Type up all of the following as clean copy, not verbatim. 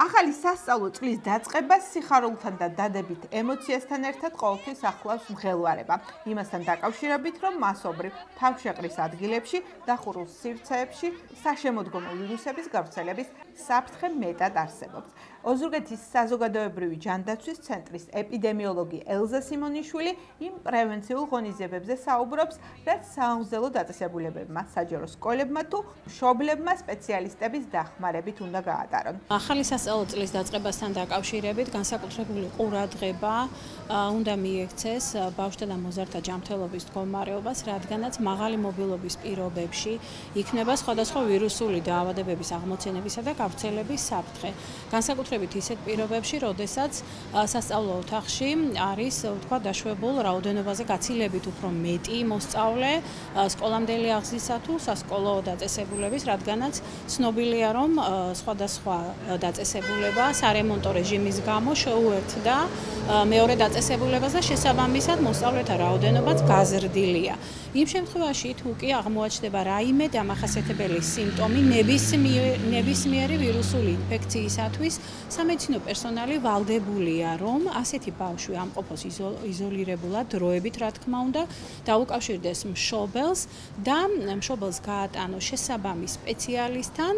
ახალი სასწავლო წლის დაწყებას სიხარულთან და დადებით ემოციასთან ერთად ყოველთვის ახლავს მღელვარება. იმასთან დაკავშირებით, რომ მასობრივ თავშეყრის ადგილებში, დახურულ სივრცეებში საშემოდგომო ვირუსების გავრცელების საფრთხე მეტად არსებობს. ოზურგეთის საზოგადოებრივი ჯანდაცვის ცენტრის ეპიდემიოლოგი ელზა სიმონიშვილი იმ პრევენციულ ღონისძიებებზე საუბრობს, რაც სააღმზელო დაწესებულებებმა, საჯარო სკოლებმა თუ მშობლებმა სპეციალისტების დახმარებით უნდა გაატარონ. ახალი სასწავლო წლის დაწყებასთან დაკავშირებით განსაკუთრებული ყურადღება უნდა მიექცეს ბავშვთა და მოზარდთა ჯანმრთელობის მდგომარეობას, რადგანაც მაღალი მობილობის პირობებში იქნება სხვადასხვა ვირუსული დაავადებების აღმოცენებისა და გავრცელების საფრთხე. განსაკუთრებით ისეთ პირობებში, როდესაც სასწავლო ოთახში არის დაშვებულ რაოდენობაზე გაცილებით უფრო მეტი მოსწავლე სკოლამდელი აღზრდისა თუ სასკოლო დაწესებულების, რადგანაც ცნობილია, რომ სხვადასხვა დაწესებულება სარემონტო რეჟიმის გამო შეუერთდა მეორე დაწესებულებას და შესაბამისად მოსწავლეთა რაოდენობაც გაზრდილია. იმ შემთხვევაში თუ კი აღმოაჩნდება რაიმე დამახასიათებელი სიმპტომი ნებისმიერი ვირუსული ინფექციისათვის, სამედიცინო პერსონალი ვალდებულია, რომ ასეთი ბავშვი ამყოფოს იზოლირებულად დროებით, რა თქმა უნდა, დაუკავშირდეს მშობელს და მშობელს გაატანოს შესაბამის სპეციალისტთან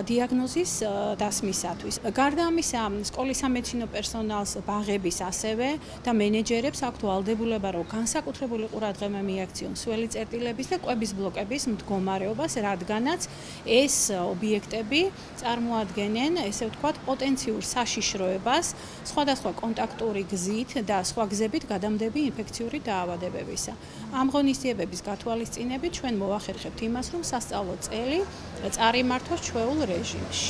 დიაგნოზის დასმისათვის. გარდა ამისა, სკოლის სამედიცინო პერსონალს, ბაღების ასევე და მენეჯერებს აქვთ ვალდებულება, რომ განსაკუთრებული ყურადღება მიაქციონ მსველი წერტილების და კვების ბლოკების მდგომარეობას, რადგანაც ეს ობიექტები წარმოადგენენ, ესე ვთქვათ, პოტენციურ საშიშროებას სხვადასხვა კონტაქტური გზით და სხვა გზებით გადამდები ინფექციური დაავადებებისა. ამ ღონისძიებების გათვალისწინებით ჩვენ მოვახერხებთ იმას, რომ სასწავლო წელი წარიმართოს ჩვეულ რეჟიმში.